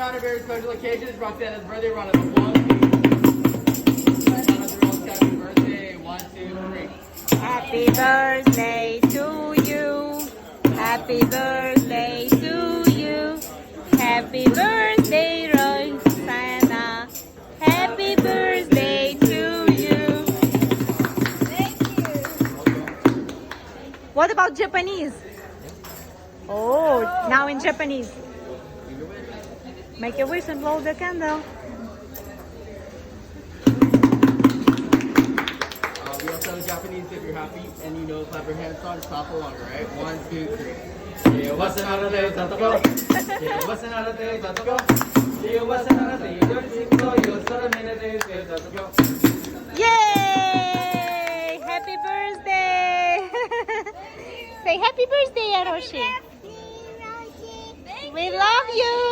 on a very special occasion. It's Roxana's birthday. Round of applause, please. Round of applause, happy birthday. 1, 2, 3. Happy birthday to you. Happy birthday to you. Happy birthday, Rossana. Happy birthday to you. Thank you. What about Japanese? Oh, now in Japanese. Make a wish and blow the candle. We also have Japanese if you're happy and you know clap your hands on, stop for longer, right? 1, 2, 3. Yay! Happy birthday! Say happy birthday, Aroshi. We love you.